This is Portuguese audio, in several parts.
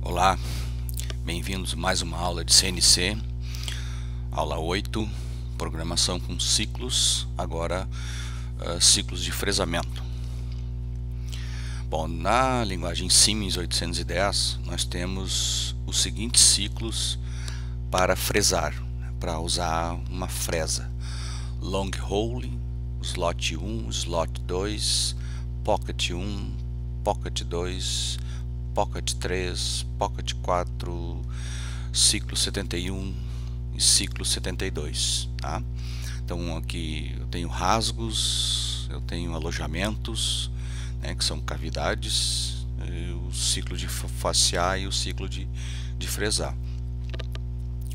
Olá, bem-vindos a mais uma aula de CNC, aula 8, programação com ciclos, agora ciclos de fresamento. Bom, na linguagem Siemens 810 nós temos os seguintes ciclos para fresar, para usar uma fresa: long hole, slot 1, slot 2, pocket 1, pocket 2, pocket 3, pocket 4, ciclo 71 e ciclo 72, tá? Então aqui eu tenho rasgos, eu tenho alojamentos, né, que são cavidades, o ciclo de facear e o ciclo de fresar.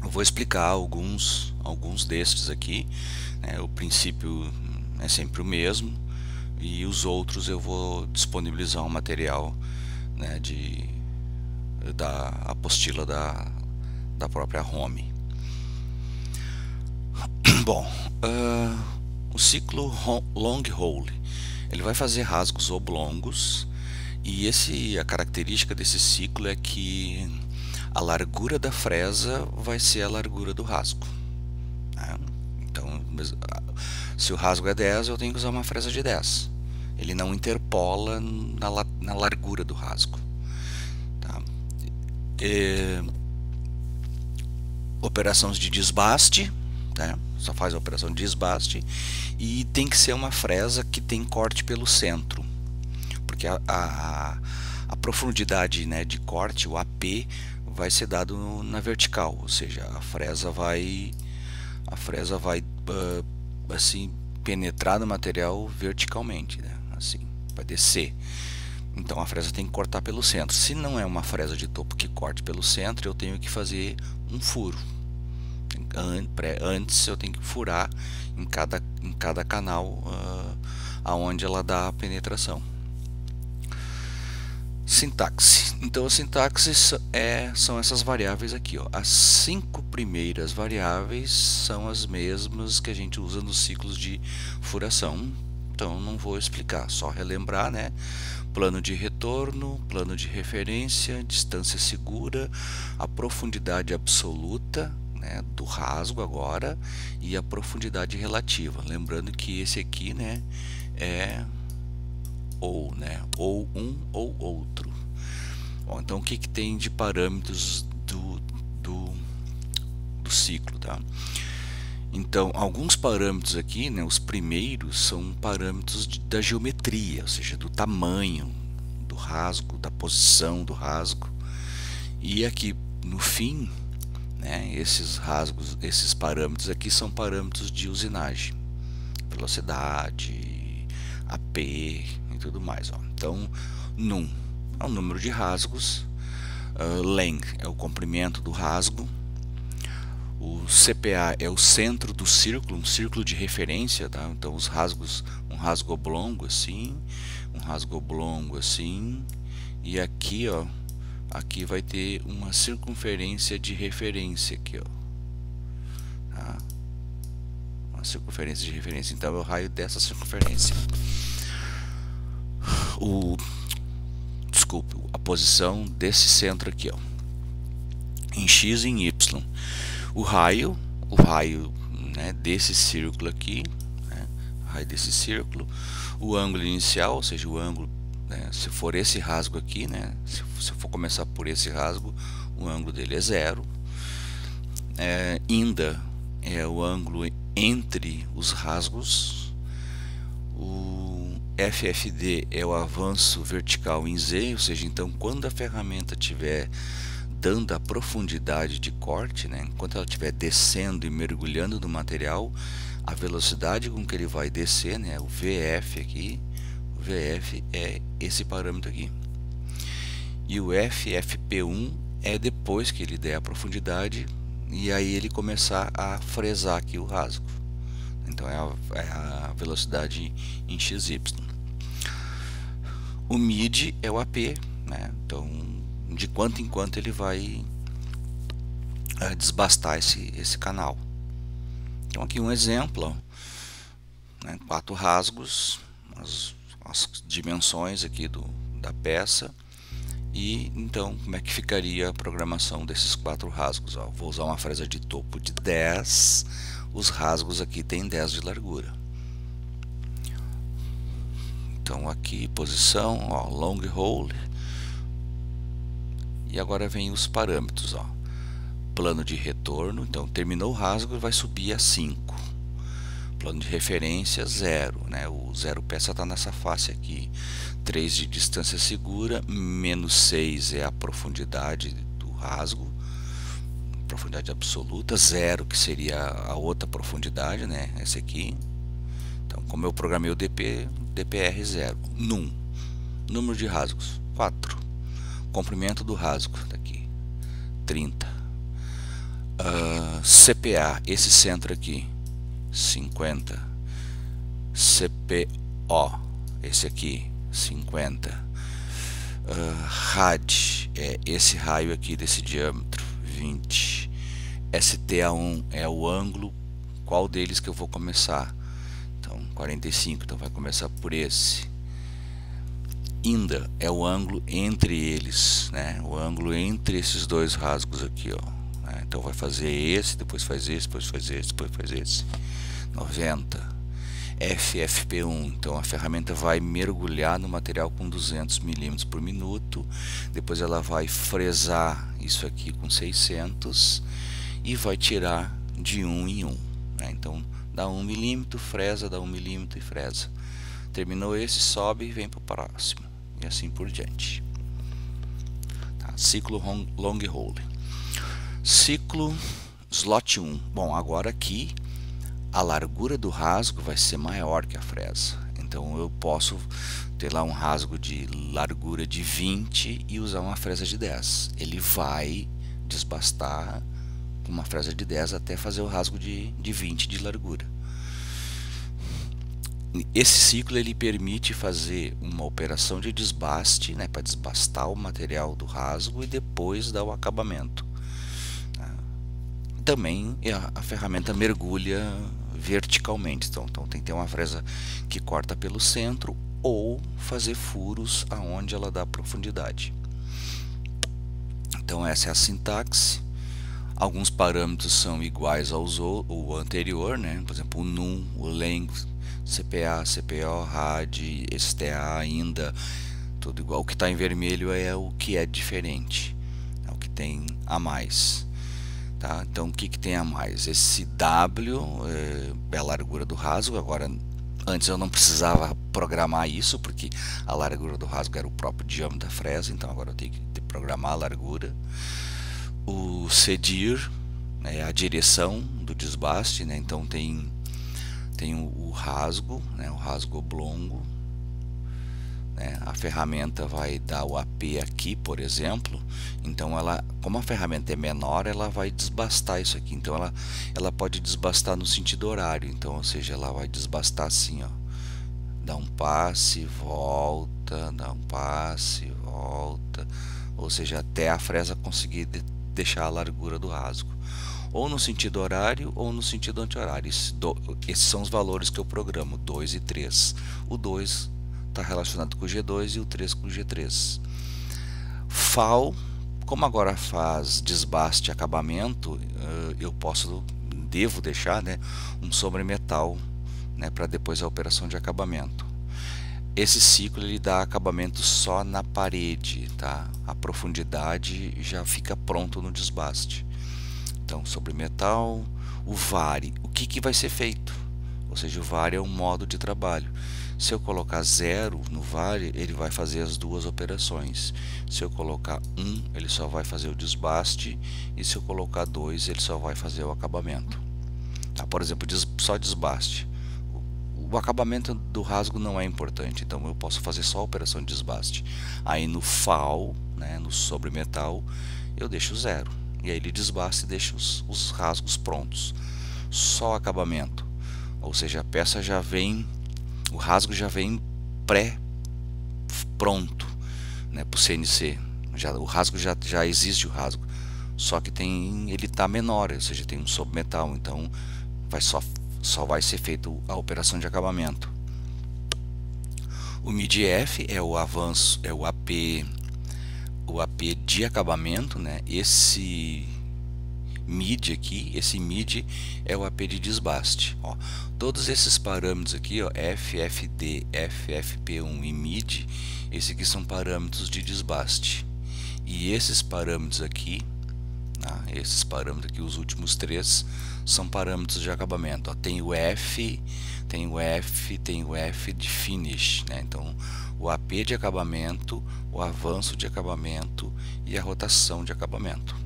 Eu vou explicar alguns destes aqui, né? O princípio é sempre o mesmo e os outros eu vou disponibilizar um material, né, da apostila da própria Home. Bom, o ciclo long hole, ele vai fazer rasgos oblongos e a característica desse ciclo é que a largura da fresa vai ser a largura do rasgo, né? Então, se o rasgo é 10, eu tenho que usar uma fresa de 10. Ele não interpola na largura do rasgo, tá? Operações de desbaste, tá? Só faz a operação de desbaste e tem que ser uma fresa que tem corte pelo centro, porque a profundidade, né, de corte, o AP, vai ser dado na vertical, ou seja, a fresa vai assim penetrar no material verticalmente, né? Assim, vai descer. Então a fresa tem que cortar pelo centro. Se não é uma fresa de topo que corte pelo centro, eu tenho que fazer um furo. Antes eu tenho que furar em cada canal aonde ela dá a penetração. Sintaxe. Então a sintaxe são essas variáveis aqui, ó. As 5 primeiras variáveis são as mesmas que a gente usa nos ciclos de furação. Então não vou explicar, só relembrar, né? Plano de retorno, plano de referência, distância segura, a profundidade absoluta, né, do rasgo agora, e a profundidade relativa. Lembrando que esse aqui, né, é ou um ou outro. Bom, então o que tem de parâmetros do ciclo, tá? Então, alguns parâmetros aqui, né, os primeiros são parâmetros da geometria, ou seja, do tamanho do rasgo, da posição do rasgo. E aqui no fim, né, esses parâmetros aqui são parâmetros de usinagem, velocidade, AP e tudo mais, ó. Então, num é o número de rasgos, length é o comprimento do rasgo, o CPA é o centro do círculo, um círculo de referência, tá? Então os rasgos, um rasgo oblongo assim, um rasgo oblongo assim, e aqui, ó, aqui vai ter uma circunferência de referência aqui, ó, tá? Uma circunferência de referência, então é o raio dessa circunferência. Desculpe, a posição desse centro aqui, ó, em X e em Y. O raio, né, desse círculo aqui, né, raio desse círculo, o ângulo inicial, ou seja, o ângulo, né, se for esse rasgo aqui, né, se for começar por esse rasgo, o ângulo dele é 0. Ainda é o ângulo entre os rasgos. O FFD é o avanço vertical em Z, ou seja, então quando a ferramenta tiver dando a profundidade de corte, né, enquanto ela estiver descendo e mergulhando no material, a velocidade com que ele vai descer, né, o VF aqui, o VF é esse parâmetro aqui. E o FFP1 é depois que ele der a profundidade e aí ele começar a fresar aqui o rasgo. Então é a velocidade em XY. O MID é o AP, né? Então de quanto em quanto ele vai desbastar esse canal. Então aqui um exemplo, ó, né, 4 rasgos, as dimensões aqui da peça, E então, como é que ficaria a programação desses 4 rasgos? Ó, vou usar uma fresa de topo de 10, os rasgos aqui tem 10 de largura. Então aqui, posição, ó, long hole. E agora vem os parâmetros, ó. Plano de retorno, então terminou o rasgo, vai subir a 5. Plano de referência, 0, né? O 0 peça está nessa face aqui. 3 de distância segura, menos 6 é a profundidade do rasgo, profundidade absoluta, 0 que seria a outra profundidade, né? Esse aqui. Então, como eu programei o DPR 0. Num. Número de rasgos, 4. Comprimento do rasgo, daqui, 30. CPA, esse centro aqui, 50. CPO, esse aqui, 50. RAD, é esse raio aqui desse diâmetro, 20. STA1 é o ângulo, qual deles que eu vou começar? Então, 45, então vai começar por esse. INDA é o ângulo entre eles, né? O ângulo entre esses dois rasgos aqui, ó. Então vai fazer esse, depois faz esse, depois faz esse, depois faz esse. 90. FFP1, então a ferramenta vai mergulhar no material com 200 milímetros por minuto, depois ela vai fresar isso aqui com 600 e vai tirar de 1 em 1, né? Então dá 1 milímetro, fresa, dá 1 milímetro e fresa. Terminou esse, sobe e vem para o próximo, e assim por diante. Tá? Ciclo long hole. Ciclo slot 1. Bom, agora aqui a largura do rasgo vai ser maior que a fresa. Então eu posso ter lá um rasgo de largura de 20 e usar uma fresa de 10. Ele vai desbastar com uma fresa de 10 até fazer o rasgo de 20 de largura. Esse ciclo ele permite fazer uma operação de desbaste, né, para desbastar o material do rasgo e depois dar o acabamento. Também a ferramenta mergulha verticalmente, então tem que ter uma fresa que corta pelo centro ou fazer furos aonde ela dá profundidade. Então essa é a sintaxe. Alguns parâmetros são iguais aos o anterior, né? Por exemplo, o num, o length, CPA, CPO, RAD, STA, ainda tudo igual. O que está em vermelho é o que é diferente, é o que tem a mais. Tá? Então o que tem a mais? Esse W é a largura do rasgo. Agora, antes eu não precisava programar isso porque a largura do rasgo era o próprio diâmetro da fresa, então agora eu tenho que programar a largura. O CDIR é a direção do desbaste, né? Então tem o rasgo, né? O rasgo oblongo, né? A ferramenta vai dar o AP aqui, por exemplo. Então ela, como a ferramenta é menor, ela vai desbastar isso aqui. Então ela pode desbastar no sentido horário. Então, ou seja, ela vai desbastar assim, ó. Dá um passe, volta, dá um passe, volta. Ou seja, até a fresa conseguir deixar a largura do rasgo. Ou no sentido horário ou no sentido anti-horário. Esses são os valores que eu programo, 2 e 3. O 2 está relacionado com o G2 e o 3 com o G3. FAL, como agora faz desbaste e acabamento, eu devo deixar, né, um sobremetal, né, para depois a operação de acabamento. Esse ciclo ele dá acabamento só na parede, tá? A profundidade já fica pronto no desbaste. Então, sobremetal, o VARE, o que vai ser feito? Ou seja, o VARE é um modo de trabalho. Se eu colocar 0 no VARE, ele vai fazer as duas operações. Se eu colocar 1, ele só vai fazer o desbaste, e se eu colocar 2, ele só vai fazer o acabamento. Tá? Por exemplo, só desbaste. O acabamento do rasgo não é importante, então eu posso fazer só a operação de desbaste. Aí no FAL, né, no sobremetal, eu deixo 0. E aí ele desbasta e deixa os rasgos prontos. Só acabamento. Ou seja, a peça já vem, o rasgo já vem pré-pronto, né, para o CNC. O rasgo já existe o rasgo. Só que ele está menor, ou seja, tem um sobremetal, então só vai ser feito a operação de acabamento. O MIDF é o avanço, é o AP AP de acabamento, né? Esse MID aqui, esse MID é o AP de desbaste. Ó, todos esses parâmetros aqui, ó, FFD, FFP1 e MID, esses aqui são parâmetros de desbaste. E esses parâmetros aqui, esses parâmetros aqui, os últimos três, são parâmetros de acabamento. Ó, tem o F, tem o F, tem o F de finish, né? Então, o AP de acabamento, o avanço de acabamento e a rotação de acabamento.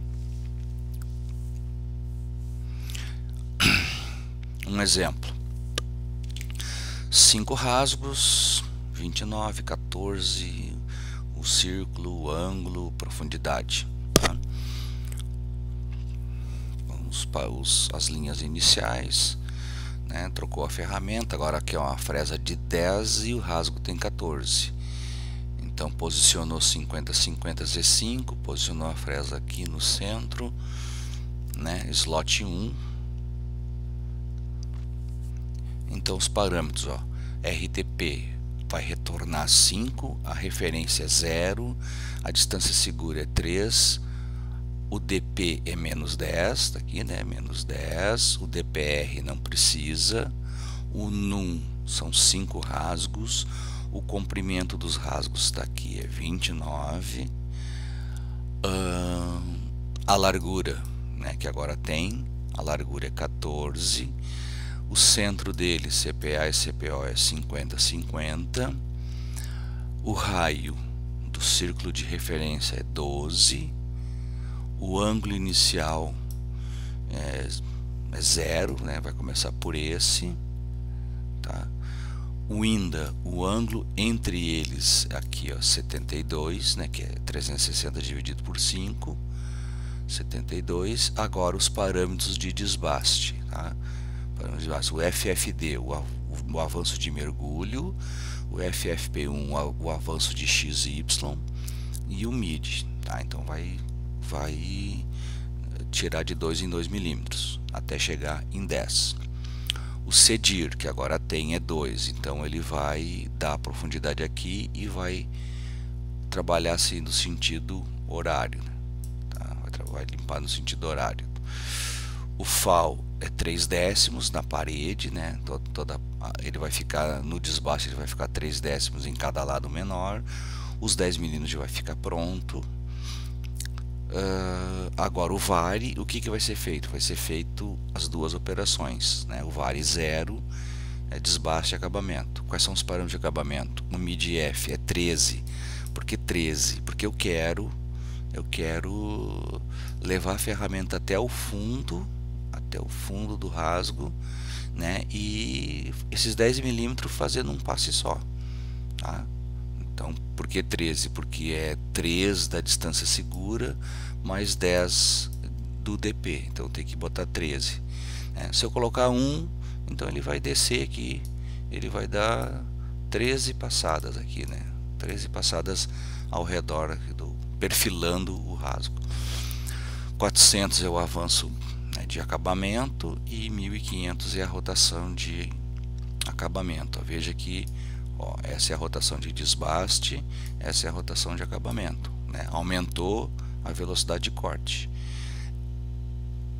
Um exemplo: 5 rasgos, 29, 14, o círculo, o ângulo, profundidade. Tá? As linhas iniciais, né? Trocou a ferramenta, agora aqui é uma fresa de 10 e o rasgo tem 14. Então posicionou 50, 50, Z5, posicionou a fresa aqui no centro, né? Slot 1. Então os parâmetros, ó, RTP vai retornar 5, a referência é 0, a distância segura é 3, o DP é menos 10, tá aqui, né, menos 10, o DPR não precisa, o NUM são 5 rasgos, o comprimento dos rasgos está aqui, é 29, a largura, né, que agora tem, a largura é 14, o centro dele, CPA e CPO, é 50, 50. O raio do círculo de referência é 12. O ângulo inicial é 0, né? Vai começar por esse. Tá? O INDA, o ângulo entre eles, aqui, ó, 72, né? Que é 360 dividido por 5. 72. Agora os parâmetros de desbaste. Tá? O FFD, o avanço de mergulho, o FFP1, o avanço de XY e o MID, tá? Então vai tirar de 2 em 2 milímetros até chegar em 10. O CEDIR, que agora tem, é 2, então ele vai dar a profundidade aqui e vai trabalhar assim no sentido horário, né? Tá? Vai limpar no sentido horário. O FAL é 3 décimos na parede, né? Ele vai ficar no desbaste, ele vai ficar 3 décimos em cada lado menor. Os 10 milímetros já vai ficar pronto. Agora o VARI, o que vai ser feito? Vai ser feito as duas operações, né? O VARI 0 é desbaste e acabamento. Quais são os parâmetros de acabamento? O MID-F é 13. Por que 13? Porque eu quero levar a ferramenta até o fundo do rasgo, né? E esses 10 milímetros fazendo um passe só, tá? Então, por que 13? Porque é 3 da distância segura mais 10 do DP, então tem que botar 13, né? Se eu colocar 1, então ele vai descer aqui, ele vai dar 13 passadas aqui, né? 13 passadas ao redor aqui perfilando o rasgo. 400 é o avanço de acabamento e 1500 é a rotação de acabamento. Veja que, ó, essa é a rotação de desbaste, essa é a rotação de acabamento, né? Aumentou a velocidade de corte.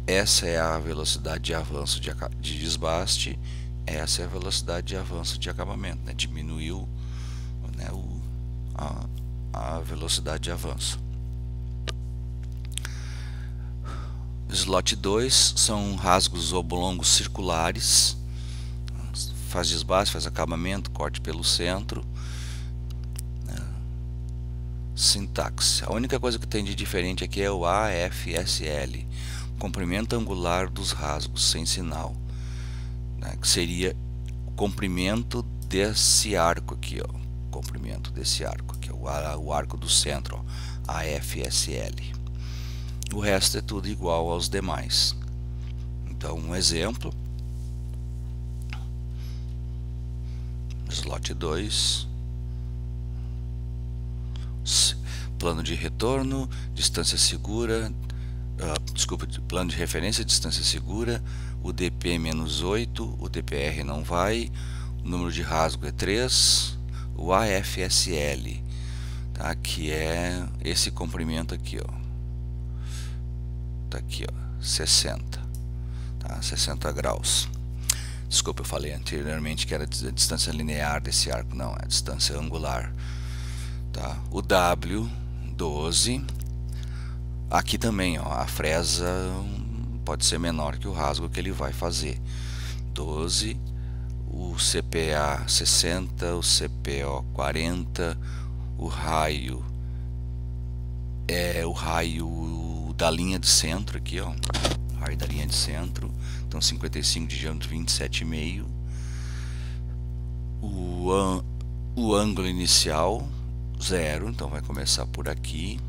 Essa é a velocidade de avanço de desbaste, essa é a velocidade de avanço de acabamento, né? Diminuiu, né, a velocidade de avanço. Slot 2 são rasgos oblongos circulares, faz desbaste, faz acabamento, corte pelo centro, né? Sintaxe, a única coisa que tem de diferente aqui é o AFSL, comprimento angular dos rasgos, sem sinal, né? Que seria o comprimento desse arco aqui, ó, comprimento desse arco aqui, o arco do centro, ó, AFSL. O resto é tudo igual aos demais. Então, um exemplo: slot 2, plano de retorno, distância segura, plano de referência, distância segura, o DP é menos 8, o DPR não vai, o número de rasgo é 3, o AFSL, tá? Que é esse comprimento aqui, ó. Tá aqui, ó, 60, tá? 60 graus. Desculpa, eu falei anteriormente que era a distância linear desse arco, não, é a distância angular, tá? O W, 12. Aqui também, ó, a fresa pode ser menor que o rasgo que ele vai fazer. 12, o CPA 60, o CPO 40, o raio é o raio da linha de centro aqui, ó, raio da linha de centro, então 55 de diâmetro, 27,5. O ângulo inicial 0, então vai começar por aqui.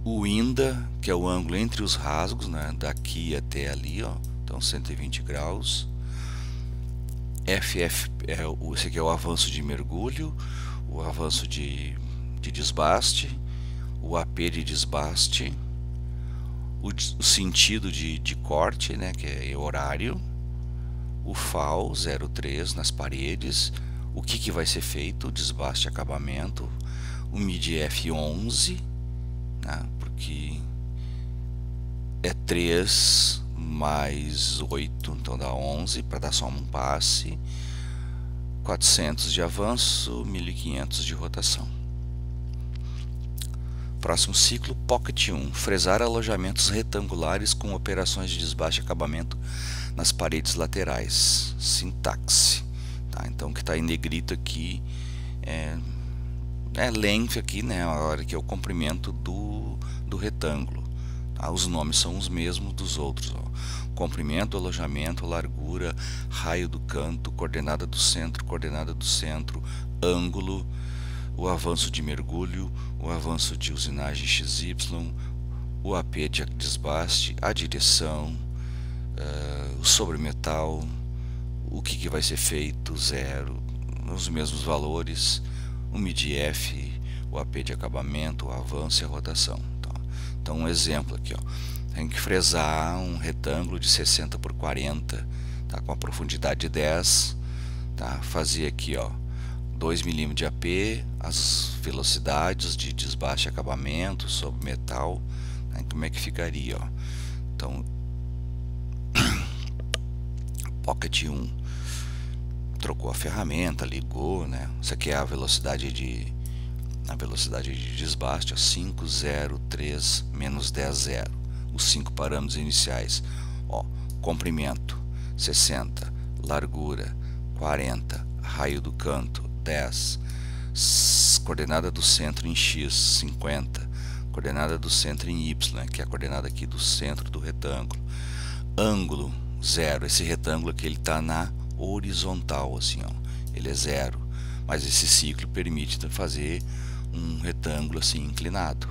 O INDA, que é o ângulo entre os rasgos, né, daqui até ali, ó, então 120 graus. FF, esse aqui é o avanço de mergulho, o avanço de desbaste, o AP de desbaste, o sentido de corte, né, que é horário, o FAL 03 nas paredes, o que vai ser feito, desbaste e acabamento, o MIDI-F 11, né, porque é 3 mais 8, então dá 11, para dar só um passe, 400 de avanço, 1500 de rotação. Próximo ciclo, Pocket 1, fresar alojamentos retangulares com operações de desbaste e acabamento nas paredes laterais. Sintaxe, tá? Então o que está em negrito aqui é length aqui, né? A hora que é o comprimento do retângulo. Tá? Os nomes são os mesmos dos outros, ó. Comprimento, alojamento, largura, raio do canto, coordenada do centro, ângulo, o avanço de mergulho, o avanço de usinagem XY, o AP de desbaste, a direção, o sobremetal, o que vai ser feito, 0, os mesmos valores, o MIDI-F, o AP de acabamento, o avanço e a rotação. Então um exemplo aqui, ó, tem que fresar um retângulo de 60 por 40, tá, com a profundidade de 10, tá, fazer aqui, ó, 2 mm de AP, as velocidades de desbaste e acabamento sobre metal, né, como é que ficaria, ó. Então Pocket 1 trocou a ferramenta, ligou, né, isso aqui é a velocidade de desbaste, ó, 5, 0, 3, menos 10, 0, os 5 parâmetros iniciais, ó, comprimento 60, largura 40, raio do canto 10, coordenada do centro em X 50, coordenada do centro em Y, que é a coordenada aqui do centro do retângulo, ângulo 0, esse retângulo aqui ele está na horizontal, assim, ó, ele é 0, mas esse ciclo permite fazer um retângulo assim inclinado,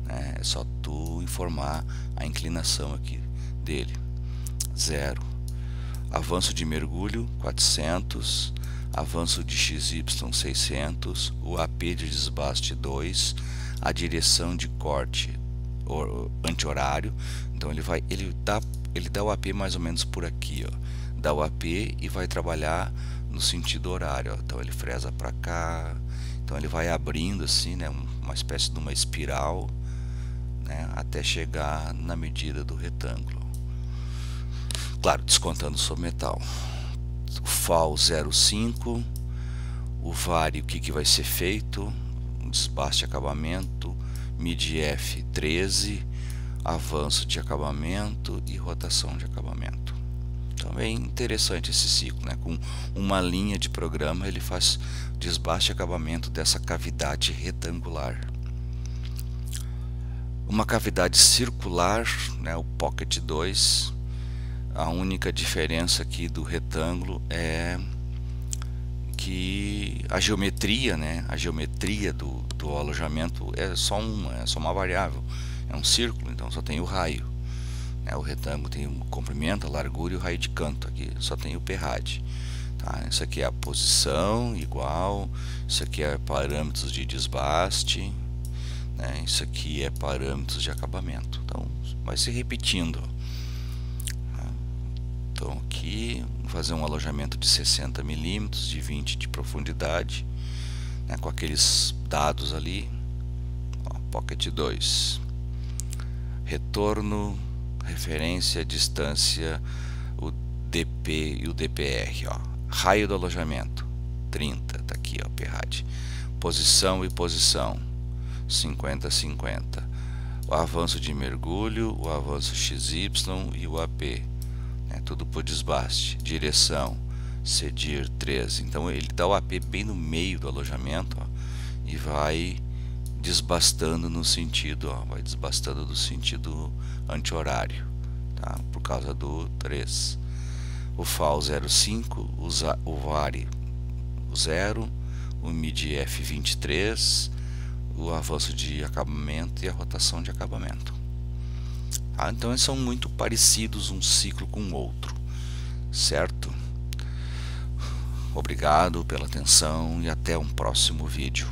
né? É só tu informar a inclinação aqui dele. 0, avanço de mergulho 400, avanço de XY 600, o AP de desbaste 2, a direção de corte anti-horário, então ele dá o AP mais ou menos por aqui, ó, dá o AP e vai trabalhar no sentido horário, ó. Então ele fresa para cá, então ele vai abrindo assim, né, uma espécie de uma espiral, né, até chegar na medida do retângulo, claro, descontando sobre metal. O FAL 0,5, o VARI, o que vai ser feito, desbaste e acabamento, MIDI-F 13, avanço de acabamento e rotação de acabamento. Então é interessante esse ciclo, né? Com uma linha de programa ele faz desbaste e acabamento dessa cavidade retangular. Uma cavidade circular, né, o Pocket 2, a única diferença aqui do retângulo é que a geometria, né, a geometria do alojamento é só uma variável, é um círculo, então só tem o raio, né, o retângulo tem o comprimento, a largura e o raio de canto, aqui só tem o PRAD, tá? Isso aqui é a posição igual, isso aqui é parâmetros de desbaste, né, isso aqui é parâmetros de acabamento, então vai se repetindo. Então aqui vamos fazer um alojamento de 60 mm, de 20 de profundidade, né, com aqueles dados ali, ó, Pocket 2, retorno, referência, distância, o DP e o DPR, ó. Raio do alojamento 30, tá aqui, ó, PRAD, posição e posição 50 50, o avanço de mergulho, o avanço XY e o AP, tudo por desbaste, direção CDIR 13. Então ele dá o AP bem no meio do alojamento, ó, e vai desbastando no sentido, ó, vai desbastando do sentido anti-horário, tá? Por causa do 3. O FAL 05, o VARI 0, o MIDI F23, o avanço de acabamento e a rotação de acabamento. Então eles são muito parecidos um ciclo com o outro, certo? Obrigado pela atenção e até um próximo vídeo.